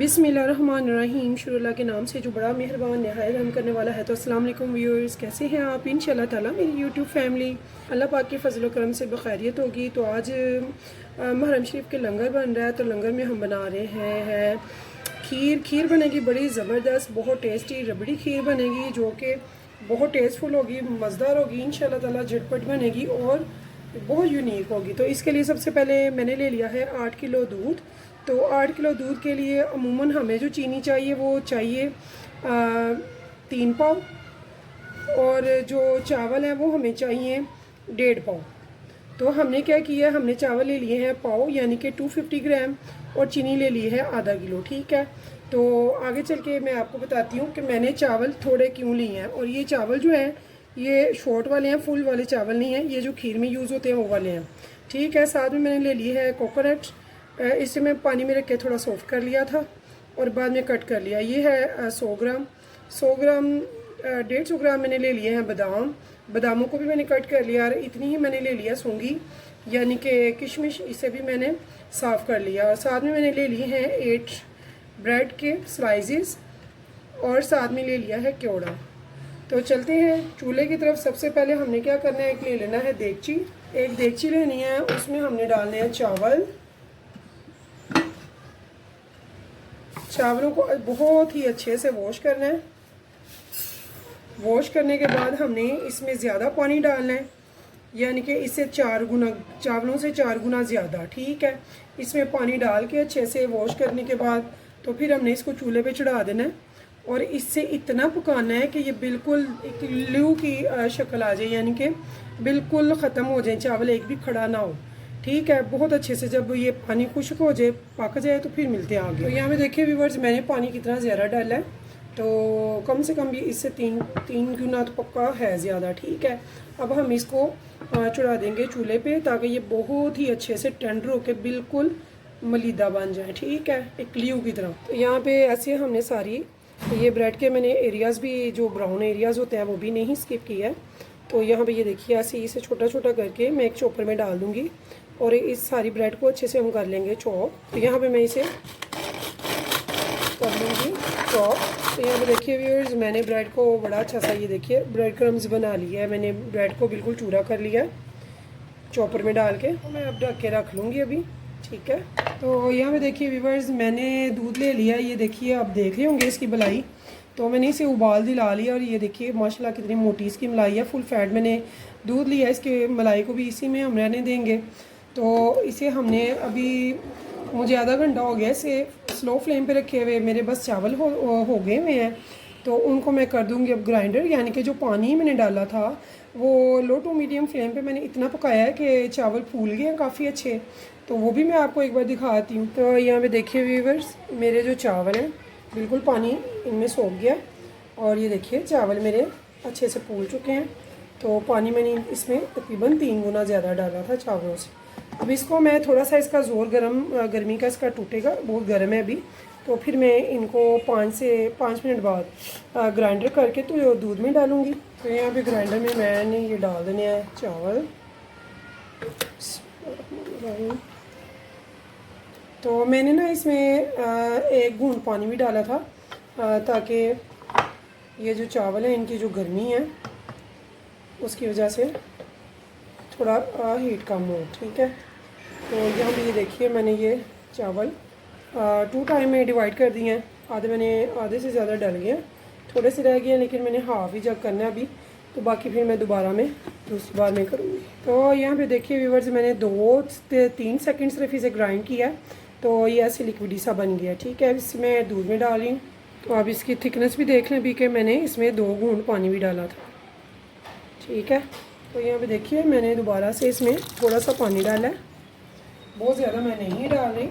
बिस्मिल्लाहिर्रहमानिर्रहीम। शुरू अल्लाह के नाम से जो बड़ा मेहरबान नहायत रहम करने वाला है। तो अस्सलाम वालेकुम व्यूअर्स, कैसे हैं आप? इंशाल्लाह ताला मेरी यूट्यूब फैमिली अल्लाह पाक के फजल करम से बखैरियत होगी। तो आज मुहर्रम शरीफ के लंगर बन रहा है। तो लंगर में हम बना रहे हैं खीर बनेगी बड़ी ज़बरदस्त, बहुत टेस्टी रबड़ी खीर बनेगी जो कि बहुत टेस्टफुल होगी, मज़ेदार होगी इंशाल्लाह ताला, झटपट बनेगी और बहुत यूनिक होगी। तो इसके लिए सबसे पहले मैंने ले लिया है 8 किलो दूध। तो 8 किलो दूध के लिए अमूमन हमें जो चीनी चाहिए वो चाहिए 3 पाव, और जो चावल है वो हमें चाहिए 1.5 पाव। तो हमने क्या किया, हमने चावल ले लिए हैं पाव यानी कि 250 ग्राम, और चीनी ले ली है आधा किलो। ठीक है, तो आगे चल के मैं आपको बताती हूँ कि मैंने चावल थोड़े क्यों लिए हैं। और ये चावल जो है ये शॉर्ट वाले हैं, फुल वाले चावल नहीं हैं, ये जो खीर में यूज़ होते हैं वो वाले हैं। ठीक है, साथ में मैंने ले ली है कोकोनट, इसे मैं पानी में रख के थोड़ा सॉफ्ट कर लिया था और बाद में कट कर लिया। ये है 100 ग्राम 150 ग्राम मैंने ले लिए हैं बादामों को भी मैंने कट कर लिया। और इतनी ही मैंने ले लिया सूंगी यानी कि किशमिश, इसे भी मैंने साफ़ कर लिया। और साथ में मैंने ले लिए हैं 8 ब्रेड के स्लाइसेस, और साथ में ले लिया है केवड़ा। तो चलते हैं चूल्हे की तरफ। सबसे पहले हमने क्या करना है, एक ले लेना है देगची, एक देगची लेनी है, उसमें हमने डालने हैं चावलों को बहुत ही अच्छे से वॉश करना है। वॉश करने के बाद हमने इसमें ज़्यादा पानी डालना है, यानी कि इससे 4 गुना, चावलों से 4 गुना ज़्यादा। ठीक है, इसमें पानी डाल के अच्छे से वॉश करने के बाद तो फिर हमने इसको चूल्हे पे चढ़ा देना है, और इससे इतना पकाना है कि ये बिल्कुल एक ल्यू की शक्ल आ जाए, यानी कि बिल्कुल ख़त्म हो जाए, चावल एक भी खड़ा ना हो। ठीक है, बहुत अच्छे से जब ये पानी खुश्क हो जाए, पक जाए, तो फिर मिलते हैं आगे। तो यहाँ पे देखिए व्यूअर्स, मैंने पानी कितना ज़्यादा डाला है, तो कम से कम भी इससे तीन गुना तो पक्का है ज़्यादा। ठीक है, अब हम इसको चढ़ा देंगे चूल्हे पे ताकि ये बहुत ही अच्छे से टेंडर होकर बिल्कुल मलीदा बन जाए। ठीक है, एक ल्यू की तरह। तो यहाँ पे ऐसे हमने सारी ये ब्रेड के मैंने एरियाज़ भी, जो ब्राउन एरियाज़ होते हैं वो भी नहीं स्किप किया है। तो यहाँ पे ये देखिए ऐसे इसे छोटा छोटा करके मैं एक चॉपर में डाल दूँगी, और इस सारी ब्रेड को अच्छे से हम कर लेंगे चॉप। तो यहाँ पे मैं इसे कर लूँगी चॉप। तो यहाँ पे देखिए व्यूअर्स, मैंने ब्रेड को बड़ा अच्छा सा, ये देखिए ब्रेड क्रम्स बना लिया है। मैंने ब्रेड को बिल्कुल चूरा कर लिया है चॉपर में डाल के। मैं अब ढक के रख लूँगी अभी। ठीक है, तो यहाँ पे देखिए व्यूअर्स, मैंने दूध ले लिया। ये देखिए, आप देख रहे होंगे इसकी मलाई, तो मैंने इसे उबाल दिला लिया। और ये देखिए माशाल्लाह कितनी मोटी इसकी मलाई है, फुल फैट मैंने दूध लिया। इसके मलाई को भी इसी में हम रहने देंगे। तो इसे हमने अभी, मुझे आधा घंटा हो गया इसे स्लो फ्लेम पे रखे हुए, मेरे बस चावल हो गए हुए हैं। तो उनको मैं कर दूंगी अब ग्राइंडर, यानी कि जो पानी मैंने डाला था वो लो टू मीडियम फ्लेम पे मैंने इतना पकाया है कि चावल फूल गए हैं काफ़ी अच्छे। तो वो भी मैं आपको एक बार दिखाती हूँ। तो यहाँ पे देखिए व्यूअर्स, मेरे जो चावल हैं बिल्कुल पानी इनमें सोख गया, और ये देखिए चावल मेरे अच्छे से फूल चुके हैं। तो पानी मैंने इसमें तकरीबन 3 गुना ज़्यादा डाला था चावलों से। अब इसको मैं थोड़ा सा, इसका ज़ोर गर्मी का इसका टूटेगा, बहुत गर्म है अभी। तो फिर मैं इनको 5 मिनट बाद ग्राइंडर करके तो दूध में डालूँगी। तो यहाँ पे ग्राइंडर में मैंने ये डाल देने हैं चावल। तो मैंने ना इसमें 1 घूंट पानी भी डाला था ताकि ये जो चावल है इनकी जो गर्मी है उसकी वजह से थोड़ा हीट कम हो। ठीक है, तो यहाँ पे ये देखिए मैंने ये चावल 2 टाइम में डिवाइड कर दिए हैं। आधे से ज़्यादा डल गए, थोड़े से रह गए, लेकिन मैंने हाफ ही जग करना है अभी। तो बाकी फिर मैं दोबारा में दूसरी बार में करूँगी। तो यहाँ पे देखिए व्यूअर्स, मैंने 2 से 3 सेकंड सिर्फ इसे ग्राइंड किया, तो ये ऐसे लिक्विडी सा बन गया। ठीक है, इसमें दूध में डाली। तो आप इसकी थिकनेस भी देख लें भी कि मैंने इसमें 2 घूंट पानी भी डाला था। ठीक है, तो यहाँ पे देखिए मैंने दोबारा से इसमें थोड़ा सा पानी डाला है, बहुत ज़्यादा मैं नहीं डाल रही।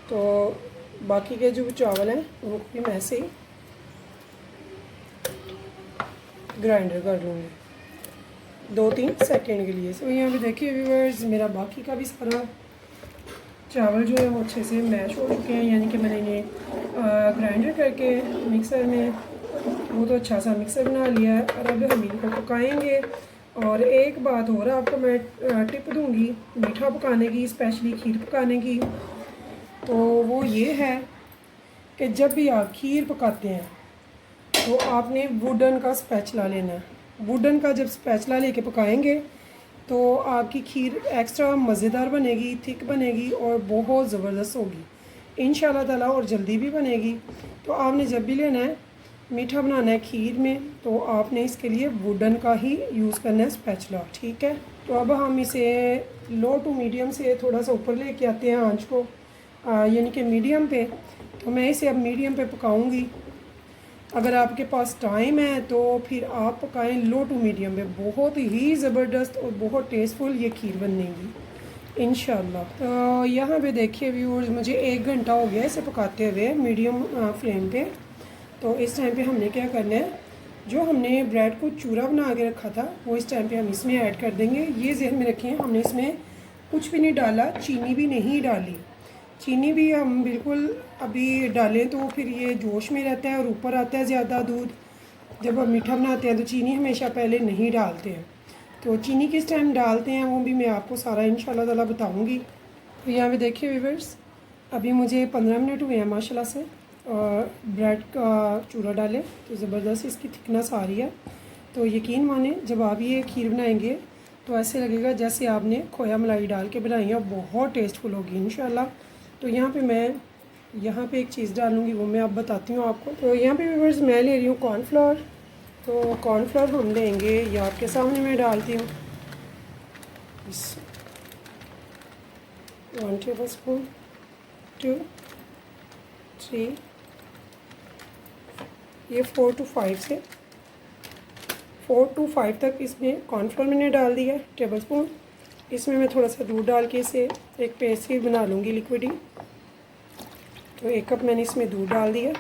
तो बाकी के जो चावल हैं उनको भी मैं ऐसे ही ग्राइंडर कर लूँगी 2-3 सेकंड के लिए। तो यहाँ पे देखिए व्यूअर्स, मेरा बाकी का भी सारा चावल जो है वो अच्छे से मैश हो चुके हैं, यानी कि मैंने इन्हें ग्राइंडर करके मिक्सर में बहुत अच्छा सा मिक्सर बना लिया है। और अब हम इनको पकाएंगे। और एक बात और आपको मैं टिप दूंगी मीठा पकाने की, स्पेशली खीर पकाने की, तो वो ये है कि जब भी आप खीर पकाते हैं तो आपने वुडन का स्पैचुला लेना है। वुडन का जब स्पैचुला लेके पकाएंगे तो आपकी खीर एक्स्ट्रा मज़ेदार बनेगी, थिक बनेगी और बहुत ज़बरदस्त होगी इंशाल्लाह ताला, और जल्दी भी बनेगी। तो आपने जब भी लेना है मीठा बनाना है खीर में तो आपने इसके लिए वुडन का ही यूज़ करना है स्पैचुला, ठीक है। तो अब हम इसे लो टू मीडियम से थोड़ा सा ऊपर लेके आते हैं आंच को, यानी कि मीडियम पे। तो मैं इसे अब मीडियम पे पकाऊंगी। अगर आपके पास टाइम है तो फिर आप पकाएं लो टू मीडियम पे, बहुत ही ज़बरदस्त और बहुत टेस्टफुल ये खीर बनेगी इंशाल्लाह। तो यहाँ पे देखिए व्यूअर्स, मुझे 1 घंटा हो गया इसे पकाते हुए मीडियम फ्लेम पे। तो इस टाइम पे हमने क्या करना है, जो हमने ब्रेड को चूरा बना के रखा था वो इस टाइम पे हम इसमें ऐड कर देंगे। ये जहन में रखें, हमने इसमें कुछ भी नहीं डाला, चीनी भी नहीं डाली। चीनी भी हम बिल्कुल अभी डालें तो फिर ये जोश में रहता है और ऊपर आता है ज़्यादा दूध। जब हम मीठा बनाते हैं तो चीनी हमेशा पहले नहीं डालते हैं। तो चीनी किस टाइम डालते हैं वो भी मैं आपको सारा इंशाल्लाह ताला बताऊंगी। तो यहाँ पे देखिए व्यूअर्स, अभी मुझे 15 मिनट हुए हैं माशाल्लाह से ब्रेड का चूरा डाले तो ज़बरदस्त इसकी थिकनेस आ रही है। तो यकीन माने जब आप ये खीर बनाएंगे तो ऐसे लगेगा जैसे आपने खोया मलाई डाल के बनाई है, बहुत टेस्टफुल होगी इंशाल्लाह। तो यहाँ पे मैं एक चीज़ डालूँगी, वो मैं अब बताती हूँ आपको। तो यहाँ पे व्यूअर्स मैं ले रही हूँ कॉर्नफ्लोर। तो कॉर्नफ्लोर हम लेंगे, ये आपके सामने मैं डालती हूँ 1 टेबल स्पून, 2, 3, ये 4 to 5 तक इसमें कॉर्नफ्लोर मैंने डाल दिया है टेबल स्पून। इसमें मैं थोड़ा सा दूध डाल के इसे एक पेस्ट ही बना लूँगी लिक्विड ही। तो 1 कप मैंने इसमें दूध डाल दिया।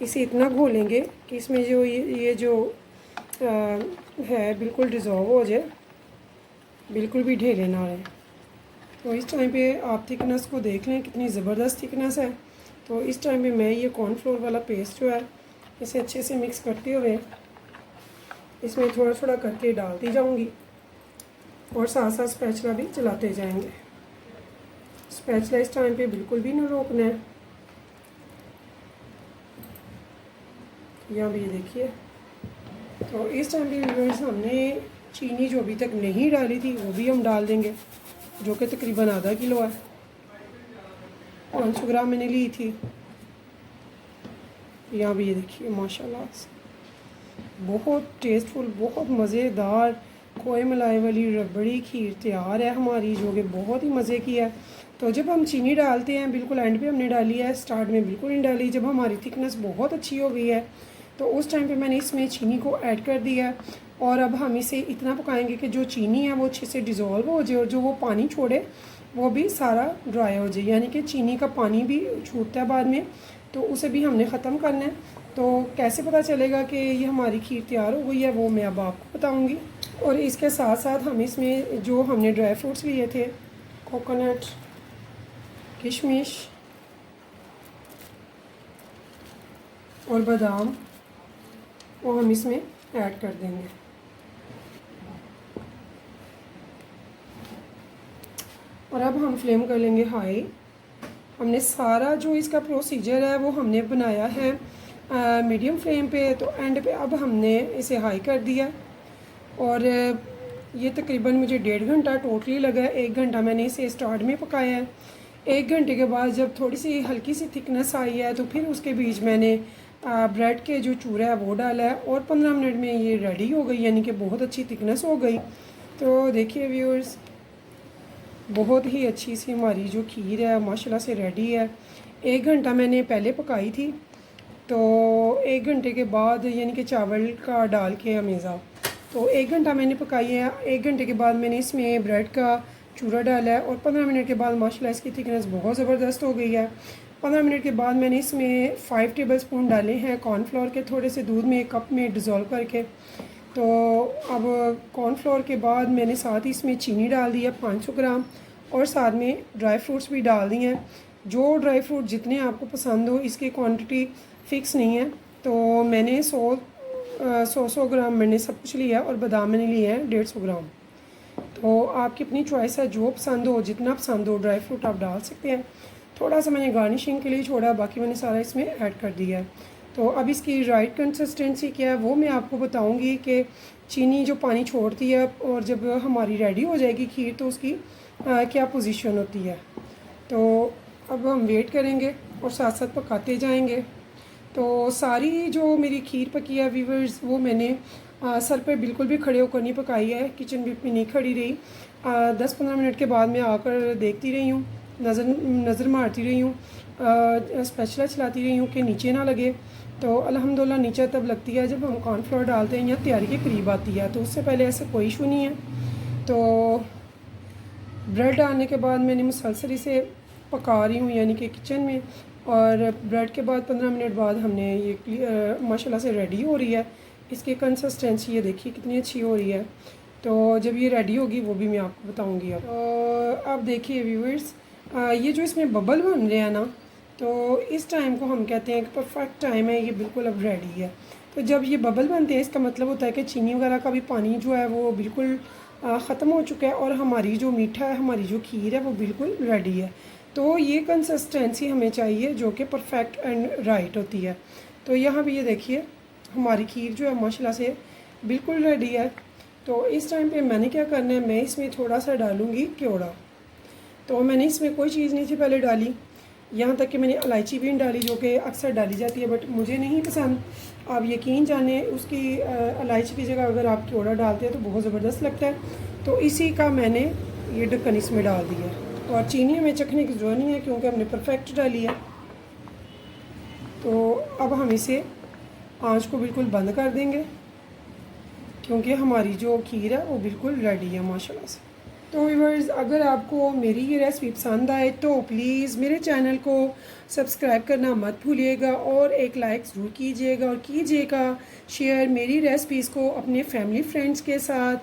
इसे इतना घोलेंगे कि इसमें जो ये जो है बिल्कुल डिज़ोल्व हो जाए, बिल्कुल भी ढेले ना रहे। तो इस टाइम पे आप थिकनेस को देख लें कितनी ज़बरदस्त थिकनेस है। तो इस टाइम पे मैं ये कॉर्नफ्लोर वाला पेस्ट जो है इसे अच्छे से मिक्स करते हुए इसमें थोड़ा थोड़ा करके डालती जाऊंगी और साथ साथ स्पैचुला भी चलाते जाएंगे। स्पैचुला इस टाइम पे बिल्कुल भी नहीं रोकना है। यहाँ भी ये देखिए। तो इस टाइम पे व्यूअर्स हमने चीनी जो अभी तक नहीं डाली थी वो भी हम डाल देंगे, जो कि तकरीबन आधा किलो है। 500 ग्राम मैंने ली थी। यहाँ भी ये देखिए माशाल्लाह बहुत टेस्टफुल, बहुत मज़ेदार खोए मलाई वाली रबड़ी खीर तैयार है हमारी, जो कि बहुत ही मज़े की है। तो जब हम चीनी डालते हैं बिल्कुल एंड पे हमने डाली है, स्टार्ट में बिल्कुल नहीं डाली। जब हमारी थिकनेस बहुत अच्छी हो गई है तो उस टाइम पे मैंने इसमें चीनी को ऐड कर दिया है। और अब हम इसे इतना पकाएंगे कि जो चीनी है वो अच्छे से डिज़ोल्व हो जाए और जो वो पानी छोड़े वो भी सारा ड्राई हो जाए, यानी कि चीनी का पानी भी छूटता है बाद में, तो उसे भी हमने ख़त्म करना है। तो कैसे पता चलेगा कि ये हमारी खीर तैयार हो गई है वो मैं अब आपको बताऊंगी। और इसके साथ साथ हम इसमें जो हमने ड्राई फ्रूट्स लिए थे, कोकोनट, किशमिश और बादाम, वो हम इसमें ऐड कर देंगे। और अब हम फ्लेम कर लेंगे हाई। हमने सारा जो इसका प्रोसीजर है वो हमने बनाया है मीडियम फ्लेम पे, तो एंड पे अब हमने इसे हाई कर दिया। और ये तकरीबन मुझे 1.5 घंटा टोटली लगा है। 1 घंटा मैंने इसे स्टार्ट में पकाया है। 1 घंटे के बाद जब थोड़ी सी हल्की सी थिकनेस आई है तो फिर उसके बीच मैंने ब्रेड के जो चूरा है वो डाला है और 15 मिनट में ये रेडी हो गई, यानी कि बहुत अच्छी थिकनेस हो गई। तो देखिए व्यूअर्स, बहुत ही अच्छी सी हमारी जो खीर है माशाल्लाह से रेडी है। 1 घंटा मैंने पहले पकाई थी, तो 1 घंटे के बाद यानी कि चावल का डाल के अमेज़ा, तो 1 घंटा मैंने पकाई है। 1 घंटे के बाद मैंने इसमें ब्रेड का चूरा डाला है और 15 मिनट के बाद माशाल्लाह इसकी थिकनेस बहुत ज़बरदस्त हो गई है। 15 मिनट के बाद मैंने इसमें 5 टेबल स्पून डाले हैं कॉर्नफ्लोर के, थोड़े से दूध में 1 कप में डिज़ोल्व करके। तो अब कॉर्नफ्लोर के बाद मैंने साथ ही इसमें चीनी डाल दी है 500 ग्राम और साथ में ड्राई फ्रूट्स भी डाल दिए हैं। जो ड्राई फ्रूट जितने आपको पसंद हो, इसकी क्वांटिटी फ़िक्स नहीं है। तो मैंने 100 ग्राम मैंने सब कुछ लिया और बादाम मैंने लिए हैं 150 ग्राम। तो आपकी अपनी चॉइस है, जो पसंद हो जितना पसंद हो ड्राई फ्रूट आप डाल सकते हैं। थोड़ा सा मैंने गार्निशिंग के लिए छोड़ा, बाकी मैंने सारा इसमें ऐड कर दिया है। तो अब इसकी राइट कंसिस्टेंसी क्या है वो मैं आपको बताऊंगी कि चीनी जो पानी छोड़ती है और जब हमारी रेडी हो जाएगी खीर तो उसकी क्या पोजीशन होती है। तो अब हम वेट करेंगे और साथ साथ पकाते जाएंगे। तो सारी जो मेरी खीर पकी है व्यूवर्स वो मैंने सर पे बिल्कुल भी खड़े होकर नहीं पकाई है, किचन में नहीं खड़ी रही। 10-15 मिनट के बाद मैं आकर देखती रही हूँ, नज़र मारती रही हूँ, स्पैचुला चलाती रही हूँ कि नीचे ना लगे। तो अल्हम्दुलिल्लाह नीचे तब लगती है जब हम कॉर्नफ्लोर डालते हैं या तैयारी के करीब आती है, तो उससे पहले ऐसा कोई इशू नहीं है। तो ब्रेड डालने के बाद मैंने मुसलसल इसे पका रही हूँ यानी कि किचन में, और ब्रेड के बाद 15 मिनट बाद हमने ये माशाल्लाह से रेडी हो रही है। इसकी कंसिस्टेंसी ये देखिए कितनी अच्छी हो रही है। तो जब ये रेडी होगी वो भी मैं आपको बताऊंगी। अब देखिए व्यूअर्स, ये जो इसमें बबल बन रहे हैं ना, तो इस टाइम को हम कहते हैं कि परफेक्ट टाइम है, ये बिल्कुल अब रेडी है। तो जब ये बबल बनते हैं इसका मतलब होता है कि चीनी वगैरह का भी पानी जो है वो बिल्कुल ख़त्म हो चुका है और हमारी जो मीठा है, हमारी जो खीर है वो बिल्कुल रेडी है। तो ये कंसिस्टेंसी हमें चाहिए जो कि परफेक्ट एंड राइट होती है। तो यहाँ भी ये देखिए हमारी खीर जो है माशाल्लाह से बिल्कुल रेडी है। तो इस टाइम पे मैंने क्या करना है, मैं इसमें थोड़ा सा डालूँगी केवड़ा। तो मैंने इसमें कोई चीज़ नहीं थी पहले डाली, यहाँ तक कि मैंने इलायची भी नहीं डाली जो कि अक्सर डाली जाती है, बट मुझे नहीं पसंद। आप यकीन जाने उसकी इलायची की जगह अगर आप केवड़ा डालते हैं तो बहुत ज़बरदस्त लगता है। तो इसी का मैंने ये ढक्कन इसमें डाल दिया, और चीनी हमें चखने की ज़रूरत नहीं है क्योंकि हमने परफेक्ट डाली है। तो अब हम इसे आँच को बिल्कुल बंद कर देंगे क्योंकि हमारी जो खीर है वो बिल्कुल रेडी है माशाल्लाह से। तो व्यूअर्स, अगर आपको मेरी ये रेसिपी पसंद आए तो प्लीज़ मेरे चैनल को सब्सक्राइब करना मत भूलिएगा और एक लाइक ज़रूर कीजिएगा, और कीजिएगा शेयर मेरी रेसिपीज़ को अपने फैमिली फ्रेंड्स के साथ।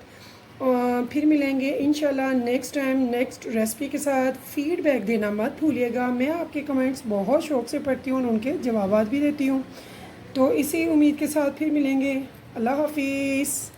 फिर मिलेंगे इंशाल्लाह नेक्स्ट टाइम नेक्स्ट रेसिपी के साथ। फ़ीडबैक देना मत भूलिएगा, मैं आपके कमेंट्स बहुत शौक़ से पढ़ती हूँ और उनके जवाब भी देती हूँ। तो इसी उम्मीद के साथ फिर मिलेंगे। अल्लाह हाफिज़।